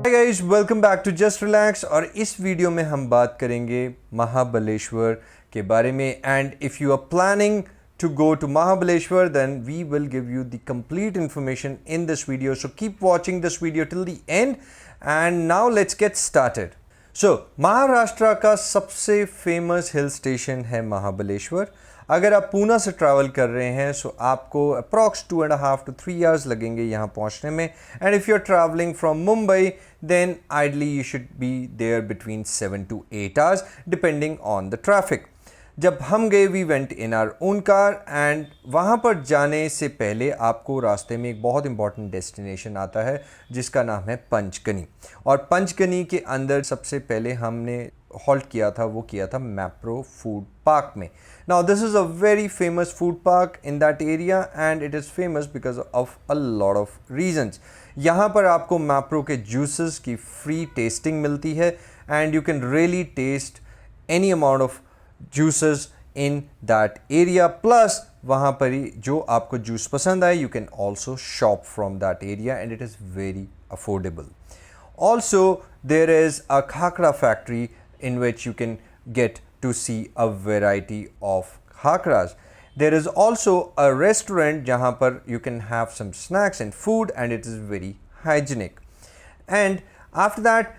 Hi guys, welcome back to just relax. और इस video में हम बात करेंगे महाबलेश्वर के बारे में। And if you are planning to go to Mahabaleshwar, then we will give you the complete information in this video. So keep watching this video till the end. And now let's get started. So Maharashtra का सबसे famous hill station है महाबलेश्वर। अगर आप पूना से travel कर रहे हैं सो आपको अप्रॉक्स 2.5 to 3 hours लगेंगे यहाँ पहुँचने में। And if you are travelling from Mumbai then ideally you should be there between 7 to 8 hours depending on the traffic. जब हम गए we went in our own car and वहाँ पर जाने से पहले आपको रास्ते में एक बहुत इंपॉर्टेंट डेस्टिनेशन आता है जिसका नाम है पंचगनी। और पंचगनी के अंदर सबसे पहले हमने हॉल्ट किया था, वो किया था मैप्रो फूड पार्क में। Now this is a very famous food park in that area and it is famous because of a lot of reasons. यहाँ पर आपको मैप्रो के जूसेस की फ्री टेस्टिंग मिलती है and you can really taste any amount of juices in that area. Plus वहाँ पर ही जो आपको जूस पसंद आए you can also shop from that area and it is very affordable. Also there is a khakra factory in which you can get to see a variety of khakras. There is also a restaurant जहाँ पर you can have some snacks and food and it is very hygienic. And after that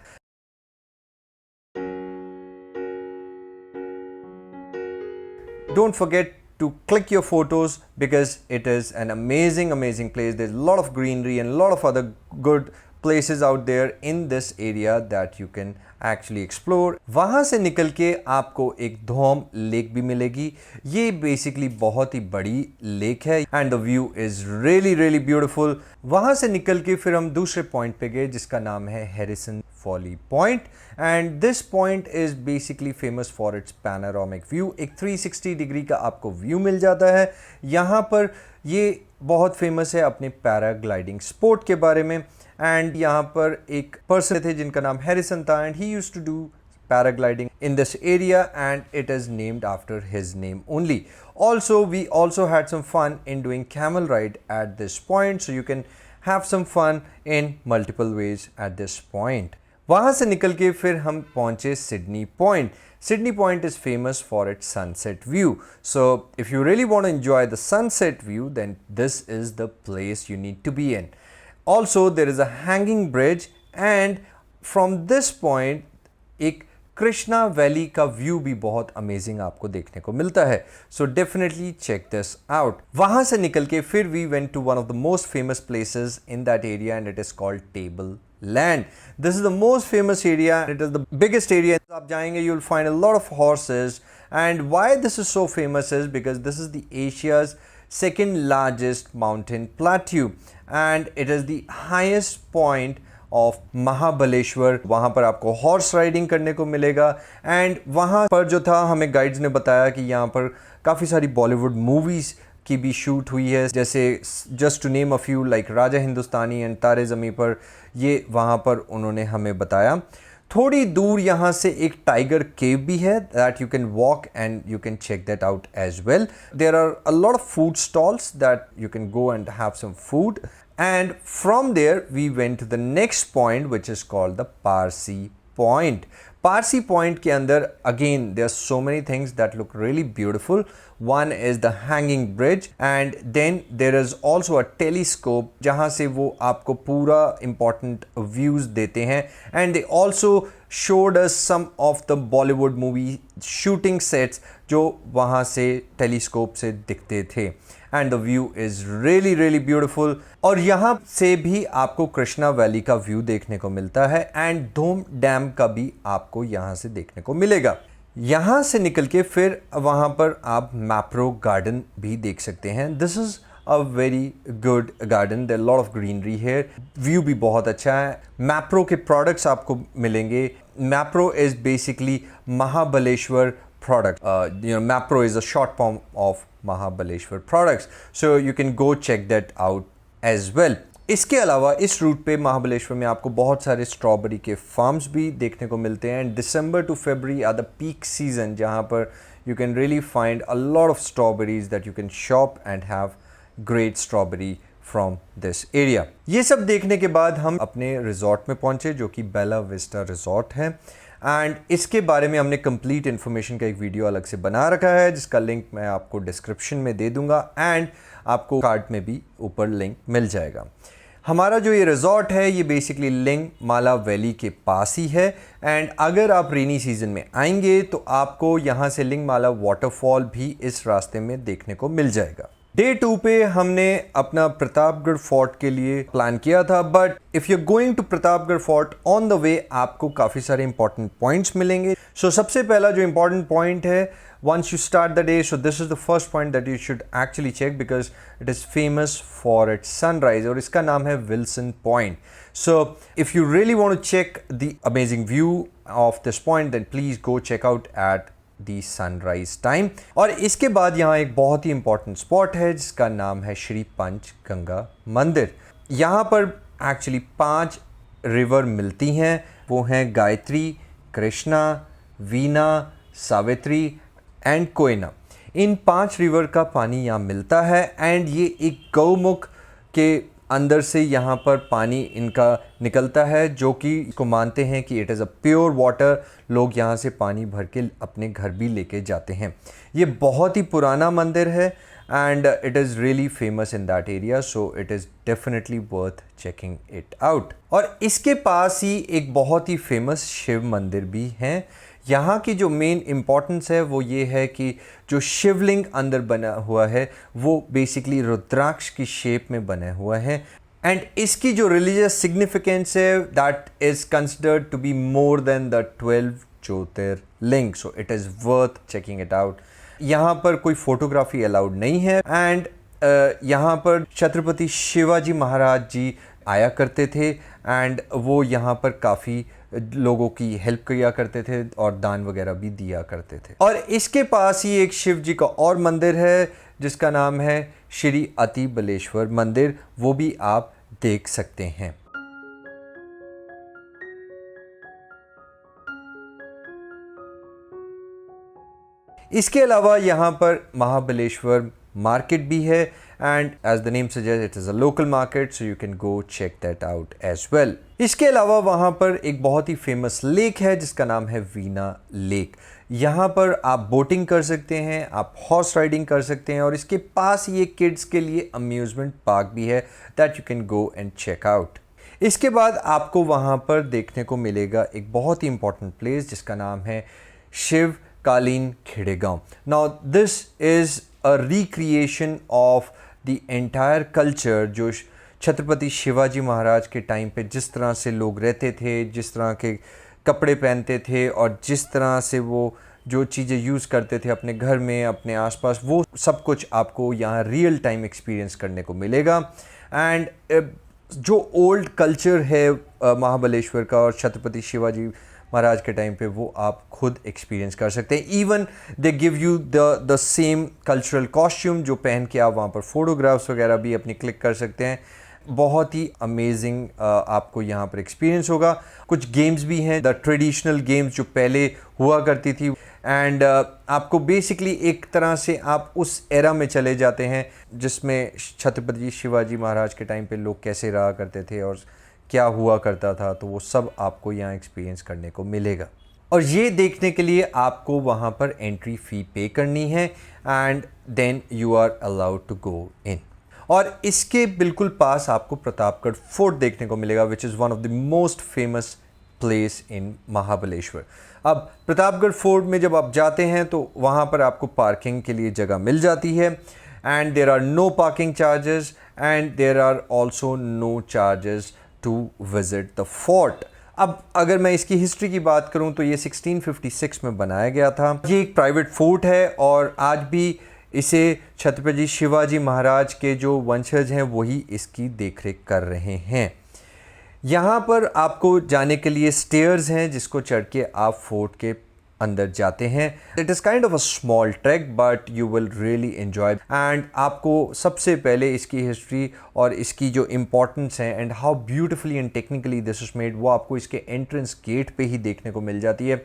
don't forget to click your photos because it is an amazing place. There's a lot of greenery and a lot of other good places out there in this area that you can actually explore. वहाँ से निकल के आपको एक Dhom lake भी मिलेगी। ये basically बहुत ही बड़ी लेक है and the view is really beautiful. वहाँ से निकल के फिर हम दूसरे पॉइंट पे गए जिसका नाम है Harrison folly point and this point is basically famous for its panoramic view. एक 360 डिग्री का आपको व्यू मिल जाता है। यहाँ पर ये बहुत फेमस है अपने पैराग्लाइडिंग स्पोर्ट के बारे में। एंड यहाँ पर एक पर्सन थे जिनका नाम हैरिसन था and he used to do paragliding in this area and it is named after his name only. Also we also had some fun in doing camel ride at this point, so you can have some fun in multiple ways at this point. वहाँ से निकल के फिर हम पहुँचे Sydney point. Sydney Point is famous for its sunset view. So if you really want to enjoy the sunset view, then this is the place you need to be in. Also there is a hanging bridge and from this point एक Krishna valley का view भी बहुत amazing आपको देखने को मिलता है। So definitely check this out. वहाँ से निकल के फिर we went to one of the most famous places in that area and it is called table land. This is the most famous area, it is the biggest area. आप जाएंगे you will find a lot of horses and why this is so famous is because this is the Asia's second largest mountain plateau and it is the highest point of Mahabaleshwar. वहाँ पर आपको horse riding करने को मिलेगा and वहाँ पर जो था हमें गाइड्स ने बताया कि यहाँ पर काफ़ी सारी बॉलीवुड मूवीज़ की भी शूट हुई है, जैसे just to name a few like Raja Hindustani and Taare Zameen पर, ये वहाँ पर उन्होंने हमें बताया। थोड़ी दूर यहाँ से एक टाइगर केव भी है that you can walk and you can check that out as well. There are a lot of food stalls that you can go and have some food and from there we went to the next point which is called the Parsi Point. Parsi Point के अंदर again there are so many things that look really beautiful. One is the hanging bridge and then there is also a telescope जहाँ से वो आपको पूरा important views देते हैं and they also showed us some of the Bollywood movie shooting sets जो वहाँ से telescope से दिखते थे and the view is really beautiful. और यहाँ से भी आपको कृष्णा वैली का व्यू देखने को मिलता है एंड धूम डैम का भी आपको यहाँ से देखने को मिलेगा। यहाँ से निकल के फिर वहाँ पर आप मैप्रो गार्डन भी देख सकते हैं। This is a very good garden, there lot of greenery here, view भी बहुत अच्छा है। मैप्रो के प्रोडक्ट्स आपको मिलेंगे। Mapro is basically Mahabaleshwar product. Mapro is a short form of Mahabaleshwar products, so you can go check that out as well. इसके अलावा इस रूट पे महाबलेश्वर में आपको बहुत सारे स्ट्रॉबेरी के फार्म्स भी देखने को मिलते हैं and December to February are the peak season जहाँ पर you can really find a lot of strawberries that you can shop and have great strawberry from this area. ये सब देखने के बाद हम अपने रिजॉर्ट में पहुंचे जो कि बेला विस्टा रिजॉर्ट है, एंड इसके बारे में हमने कंप्लीट इन्फॉर्मेशन का एक वीडियो अलग से बना रखा है जिसका लिंक मैं आपको डिस्क्रिप्शन में दे दूंगा एंड आपको कार्ड में भी ऊपर लिंक मिल जाएगा। हमारा जो ये रिजॉर्ट है ये बेसिकली लिंग माला वैली के पास ही है, एंड अगर आप रेनी सीजन में आएंगे तो आपको यहाँ से लिंग माला वाटरफॉल भी इस रास्ते में देखने को मिल जाएगा। डे 2 पे हमने अपना प्रतापगढ़ फोर्ट के लिए प्लान किया था, but if you are going to Pratapgarh fort on the way आपको काफ़ी सारे इंपॉर्टेंट पॉइंट्स मिलेंगे। सो सबसे पहला जो इंपॉर्टेंट पॉइंट है, once you start the day, so this is the first point that you should actually check because it is famous for its sunrise, और इसका नाम है Wilson Point. So if you really want to check the amazing view of this point, then please go check out at the sunrise time. और इसके बाद यहाँ एक बहुत ही important spot है जिसका नाम है श्री पंचगंगा मंदिर। यहाँ पर actually 5 रिवर मिलती हैं, वो हैं Gayatri, Krishna, Veena, Savitri and Koyna. In 5 river का पानी यहाँ मिलता है, एंड ये एक गौमुख के अंदर से यहाँ पर पानी इनका निकलता है जो कि इसको मानते हैं कि it is a pure water. लोग यहाँ से पानी भर के अपने घर भी लेके जाते हैं। ये बहुत ही पुराना मंदिर है and it is really famous in that area, so it is definitely worth checking it out. और इसके पास ही एक बहुत ही फेमस शिव मंदिर भी है। यहाँ की जो मेन इम्पॉर्टेंस है वो ये है कि जो शिवलिंग अंदर बना हुआ है वो बेसिकली रुद्राक्ष की शेप में बना हुआ है, एंड इसकी जो रिलीजियस सिग्निफिकेंस है that is considered to be more than the 12 jyotirling, so it is worth checking it out. यहाँ पर कोई फोटोग्राफी अलाउड नहीं है, एंड यहाँ पर छत्रपति शिवाजी महाराज जी आया करते थे एंड वो यहाँ पर काफ़ी लोगों की हेल्प किया करते थे और दान वगैरह भी दिया करते थे। और इसके पास ही एक शिव जी का और मंदिर है जिसका नाम है श्री अति बलेश्वर मंदिर, वो भी आप देख सकते हैं। इसके अलावा यहाँ पर महाबलेश्वर मार्केट भी है, and as the name suggest it is a local market, so you can go check that out as well. इसके अलावा वहाँ पर एक बहुत ही फेमस लेक है जिसका नाम है वीना लेक। यहाँ पर आप बोटिंग कर सकते हैं, आप हॉर्स राइडिंग कर सकते हैं, और इसके पास ही एक किड्स के लिए अम्यूज़मेंट पार्क भी है that you can go and check out. इसके बाद आपको वहाँ पर देखने को मिलेगा एक बहुत ही इंपॉर्टेंट प्लेस जिसका नाम है Shivkalin Khedegaon. Now this is a recreation of the entire culture जो छत्रपति शिवाजी महाराज के टाइम पे जिस तरह से लोग रहते थे, जिस तरह के कपड़े पहनते थे और जिस तरह से वो जो चीज़ें यूज़ करते थे अपने घर में, अपने आसपास, वो सब कुछ आपको यहाँ रियल टाइम एक्सपीरियंस करने को मिलेगा। एंड जो ओल्ड कल्चर है महाबलेश्वर का और छत्रपति शिवाजी महाराज के टाइम पे वो आप खुद एक्सपीरियंस कर सकते हैं। Even they give you the same cultural costume जो पहन के आप वहाँ पर फोटोग्राफ्स वगैरह भी अपनी क्लिक कर सकते हैं। बहुत ही अमेजिंग आपको यहाँ पर एक्सपीरियंस होगा। कुछ गेम्स भी हैं, द ट्रेडिशनल गेम्स जो पहले हुआ करती थी, एंड आपको बेसिकली एक तरह से आप उस एरा में चले जाते हैं जिसमें छत्रपति शिवाजी महाराज के टाइम पे लोग कैसे रहा करते थे और क्या हुआ करता था, तो वो सब आपको यहाँ एक्सपीरियंस करने को मिलेगा। और ये देखने के लिए आपको वहाँ पर एंट्री फ़ी पे करनी है and then you are allowed to go in. और इसके बिल्कुल पास आपको प्रतापगढ़ फोर्ट देखने को मिलेगा which is one of the most famous place in Mahabaleshwar. अब प्रतापगढ़ फोर्ट में जब आप जाते हैं तो वहाँ पर आपको पार्किंग के लिए जगह मिल जाती है, and there are no parking charges and there are also no charges to visit the fort. अब अगर मैं इसकी हिस्ट्री की बात करूं तो ये 1656 में बनाया गया था। ये एक प्राइवेट फोर्ट है और आज भी इसे छत्रपति शिवाजी महाराज के जो वंशज हैं वही इसकी देखरेख कर रहे हैं। यहाँ पर आपको जाने के लिए स्टेयर्स हैं जिसको चढ़ के आप फोर्ट के अंदर जाते हैं। It is kind of a small track but you will really enjoy. And आपको सबसे पहले इसकी हिस्ट्री और इसकी जो इम्पोर्टेंस है and how beautifully and technically this is made, वो आपको इसके एंट्रेंस गेट पे ही देखने को मिल जाती है।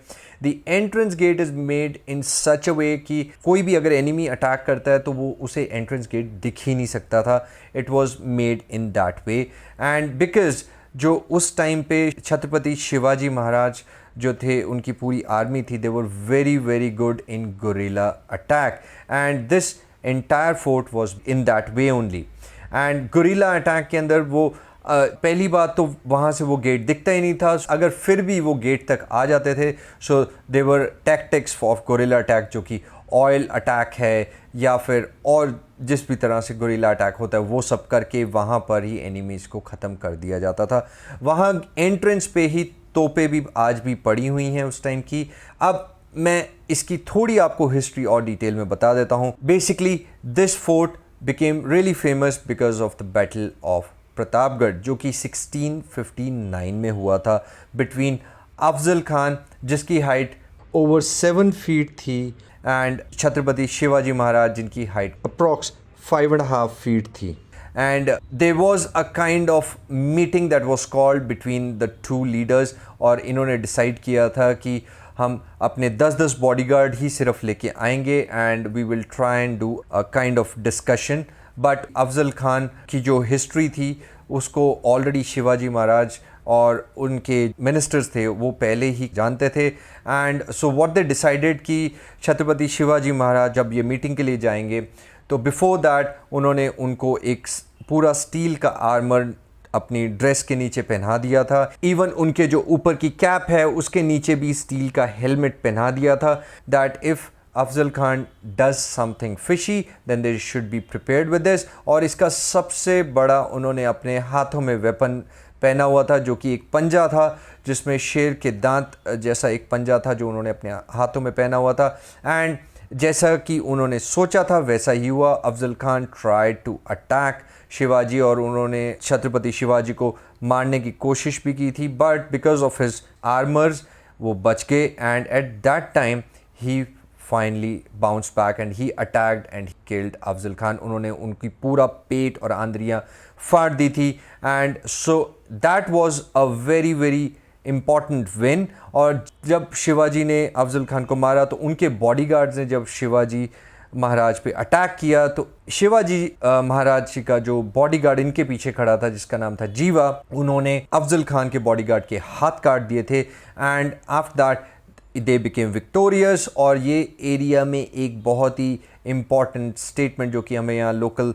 The entrance gate is made in such a way कि कोई भी अगर एनिमी अटैक करता है तो वो उसे एंट्रेंस गेट दिख ही नहीं सकता था। It was made in that way. And because जो उस टाइम पे छत्रपति शिवाजी महाराज जो थे, उनकी पूरी आर्मी थी, they were very very good in guerrilla attack and this entire fort was in that way only. And guerrilla attack के अंदर वो पहली बात तो वहाँ से वो गेट दिखता ही नहीं था। अगर फिर भी वो गेट तक आ जाते थे, सो दे वर टैक्टिक्स ऑफ गुरिल्ला अटैक, जो कि ऑयल अटैक है या फिर और जिस भी तरह से गुरिल्ला अटैक होता है वो सब करके वहाँ पर ही एनिमीज़ को ख़त्म कर दिया जाता था। वहाँ एंट्रेंस पे ही तोपें भी आज भी पड़ी हुई हैं उस टाइम की। अब मैं इसकी थोड़ी आपको हिस्ट्री और डिटेल में बता देता हूँ। Basically this fort became really famous because of the battle of Pratapgarh, जो कि 1659 में हुआ था बिटवीन अफजल खान, जिसकी हाइट ओवर 7 फीट थी, एंड छत्रपति शिवाजी महाराज, जिनकी हाइट अप्रॉक्स 5.5 फीट थी। And there was a kind of meeting that was called between the two leaders, और इन्होंने डिसाइड किया था कि हम अपने 10-10 बॉडीगार्ड ही सिर्फ लेके आएंगे and we will try and do a kind of discussion. But Afzal Khan की जो हिस्ट्री थी उसको ऑलरेडी शिवाजी महाराज और उनके मिनिस्टर्स थे वो पहले ही जानते थे। And so what they decided कि छत्रपति शिवाजी महाराज जब ये मीटिंग के लिए जाएंगे तो बिफोर दैट उन्होंने उनको एक पूरा स्टील का आर्मर अपनी ड्रेस के नीचे पहना दिया था। इवन उनके जो ऊपर की कैप है उसके नीचे भी स्टील का हेलमेट पहना दिया था, that if Afzal Khan does something fishy then they should be prepared with this. और इसका सबसे बड़ा उन्होंने अपने हाथों में वेपन पहना हुआ था, जो कि एक पंजा था जिसमें शेर के दांत जैसा एक पंजा था जो उन्होंने अपने हाथों में पहना हुआ था। एंड जैसा कि उन्होंने सोचा था वैसा ही हुआ। Afzal Khan tried to attack Shivaji और उन्होंने छत्रपति शिवाजी को मारने की कोशिश भी की थी, but because of his armours वो बच गए। And eight that time he finally bounced back and he attacked and he killed Afzal Khan. उन्होंने उनकी पूरा पेट और आंद्रियाँ फाड़ दी थी। And so that was a very very important win. और जब शिवाजी ने अफजल खान को मारा तो उनके बॉडीगार्ड्स ने जब शिवाजी महाराज पे अटैक किया तो शिवाजी महाराज जी का जो बॉडीगार्ड इनके पीछे खड़ा था जिसका नाम था जीवा, उन्होंने अफजल खान के बॉडीगार्ड के हाथ काट दिए थे। And after that they became victorious. और ये एरिया में एक बहुत ही इम्पॉर्टेंट स्टेटमेंट जो कि हमें यहाँ लोकल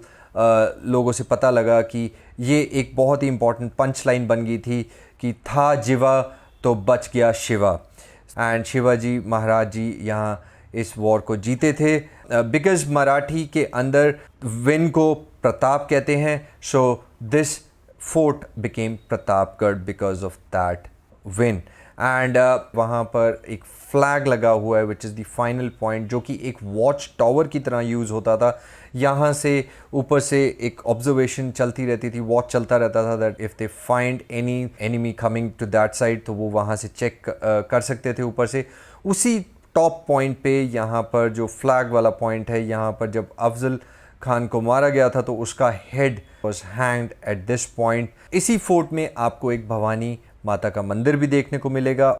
लोगों से पता लगा कि ये एक बहुत ही इम्पॉर्टेंट पंच लाइन बन गई थी कि था जीवा तो बच गया शिवा। एंड शिवाजी महाराज जी यहाँ इस वॉर को जीते थे बिकॉज मराठी के अंदर विन को प्रताप कहते हैं। So this fort became Pratapgarh because of that win. And वहाँ पर एक फ्लैग लगा हुआ है which is the final point, जो कि एक वॉच टावर की तरह यूज़ होता था। यहाँ से ऊपर से एक ऑब्जर्वेशन चलती रहती थी, वॉच चलता रहता था that if they find any enemy coming to that side तो वो वहाँ से चेक कर सकते थे ऊपर से। उसी टॉप पॉइंट पे यहाँ पर जो फ्लैग वाला पॉइंट है, यहाँ पर जब अफजल खान को मारा गया था तो उसका head was hanged at this point. इसी फोर्ट में आपको एक भवानी माता का मंदिर भी देखने को मिलेगा।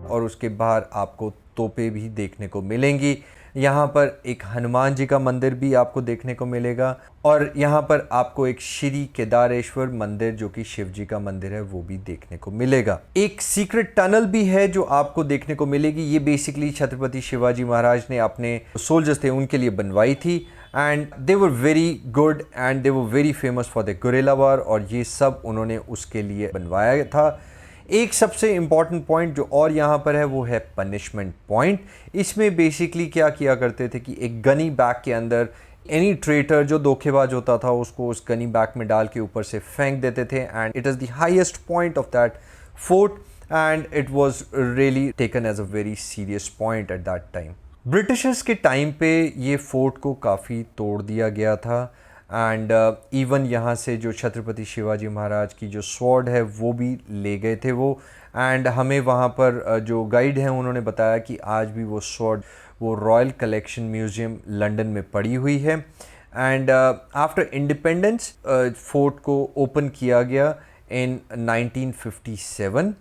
और उसके बाहर आपको तोपें भी देखने को मिलेंगी। यहाँ पर एक हनुमान जी का मंदिर भी आपको देखने को मिलेगा और यहाँ पर आपको एक श्री केदारेश्वर मंदिर जो कि शिव जी का मंदिर है वो भी देखने को मिलेगा। एक सीक्रेट टनल भी है जो आपको देखने को मिलेगी। ये बेसिकली छत्रपति शिवाजी महाराज ने अपने सोल्जर्स थे उनके लिए बनवाई थी and they were very good and they were very famous for the guerrilla war और ये सब उन्होंने उसके लिए बनवाया था। एक सबसे इम्पॉर्टेंट पॉइंट जो और यहाँ पर है वो है पनिशमेंट पॉइंट। इसमें बेसिकली क्या किया करते थे कि एक गनी बैग के अंदर एनी ट्रेटर जो धोखेबाज होता था उसको उस गनी बैग में डाल के ऊपर से फेंक देते थे, and it is the highest point of that fort, and it was really taken as a very serious point at that time. Britishers के टाइम पे ये फोर्ट को काफ़ी तोड़ दिया गया था, एंड इवन यहाँ से जो छत्रपति शिवाजी महाराज की जो स्वॉर्ड है वो भी ले गए थे वो, एंड हमें वहाँ पर जो गाइड हैं उन्होंने बताया कि आज भी वो स्वॉर्ड वो रॉयल कलेक्शन म्यूज़ियम लंदन में पड़ी हुई है। एंड आफ्टर इंडिपेंडेंस फोर्ट को ओपन किया गया इन 1957,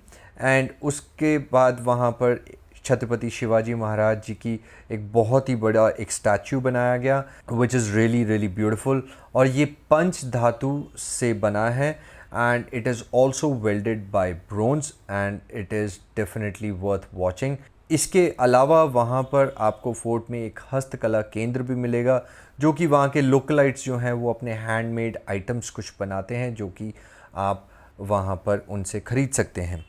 एंड उसके बाद वहाँ पर छत्रपति शिवाजी महाराज जी की एक बहुत ही बड़ा एक स्टैचू बनाया गया which is really really beautiful, और ये पंच धातु से बना है, and it is also welded by bronze, and it is definitely worth watching. इसके अलावा वहाँ पर आपको फोर्ट में एक हस्तकला केंद्र भी मिलेगा, जो कि वहाँ के लोकलाइट्स जो हैं वो अपने हैंडमेड आइटम्स कुछ बनाते हैं, जो कि आप वहाँ पर उनसे ख़रीद सकते हैं।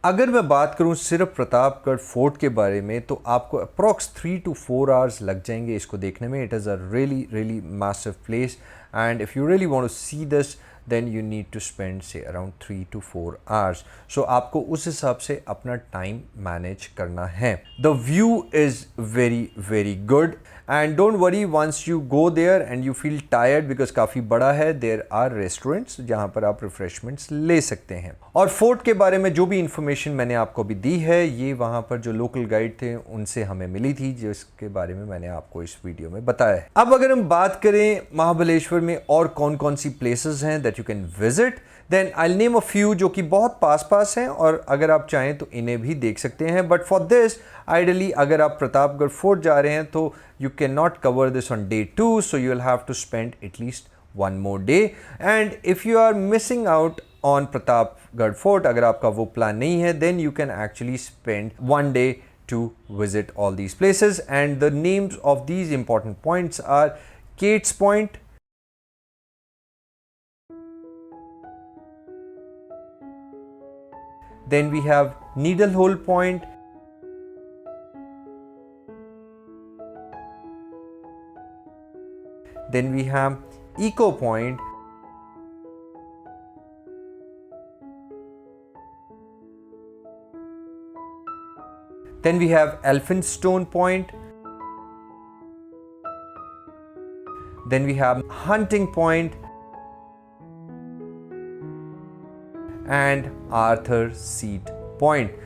अगर मैं बात करूं सिर्फ प्रतापगढ़ फोर्ट के बारे में, तो आपको अप्रॉक्स 3 to 4 आवर्स लग जाएंगे इसको देखने में। It is a really really massive place, and if you really want to see this then you need to spend say around 3 to 4 hours. So आपको उस हिसाब से अपना टाइम मैनेज करना है। The view is very very good, and don't worry once you go there and you feel tired, because काफ़ी बड़ा है। देयर आर रेस्टोरेंट्स जहाँ पर आप रिफ्रेशमेंट्स ले सकते हैं। और फोर्ट के बारे में जो भी इंफॉर्मेशन मैंने आपको भी दी है, ये वहाँ पर जो लोकल गाइड थे उनसे हमें मिली थी, जिसके बारे में मैंने आपको इस वीडियो में बताया है। अब अगर हम बात करें महाबलेश्वर में और कौन कौन सी प्लेसेस हैं that you can visit, then I name a few जो कि बहुत पास पास हैं, और अगर आप चाहें तो इन्हें भी देख सकते हैं। बट फॉर दिस आइडली अगर आप प्रतापगढ़ फोर्ट जा रहे हैं तो you cannot cover this on day 2, so you will have to spend at least one more day. And if you are missing out on Pratapgarh Fort, अगर आपका वो plan नहीं है, then you can actually spend one day to visit all these places. And the names of these important points are Kate's Point, then we have Needle Hole Point, then we have Eco Point, then we have Elphinstone Point, then we have Hunting Point, and Arthur Seat Point.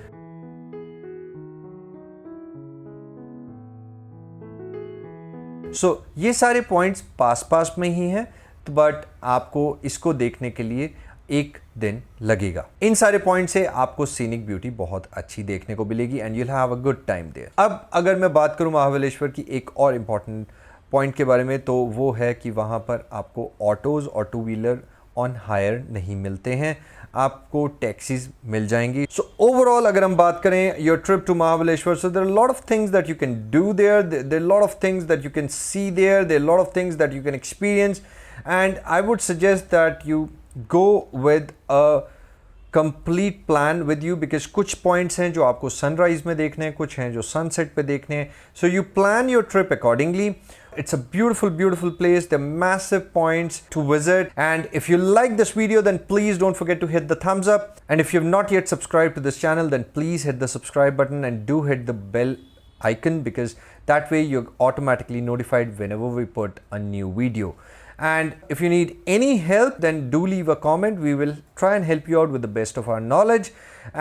सो ये सारे points पास पास में ही हैं, but आपको इसको देखने के लिए एक दिन लगेगा। इन सारे पॉइंट से आपको सीनिक ब्यूटी बहुत अच्छी देखने को मिलेगी, and you will have a good time there. अब अगर मैं बात करूं महाबलेश्वर की एक और इम्पॉर्टेंट पॉइंट के बारे में, तो वो है कि वहाँ पर आपको ऑटोज़ और टू व्हीलर ऑन हायर नहीं मिलते हैं, आपको टैक्सीज मिल जाएंगी। सो ओवरऑल अगर हम बात करें your trip to Mahabaleshwar, so there are lot of things that you can do there, there are lot of things that you can see there, there are lot of things that you can experience, and I would suggest that you go with a complete plan with you, because कुछ points हैं जो आपको sunrise में देखने हैं, कुछ हैं जो सनसेट पे देखने हैं। So you plan your trip accordingly. It's a beautiful, beautiful place. There are massive points to visit. And if you like this video, then please don't forget to hit the thumbs up. And if you have not yet subscribed to this channel, then please hit the subscribe button and do hit the bell icon, because that way you're automatically notified whenever we put a new video. And if you need any help, then do leave a comment. We will try and help you out with the best of our knowledge.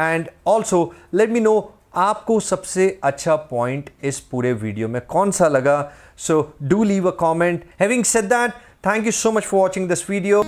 And also let me know आपको सबसे अच्छा point इस पूरे video में कौन सा लगा. So do leave a comment. Having said that, thank you so much for watching this video.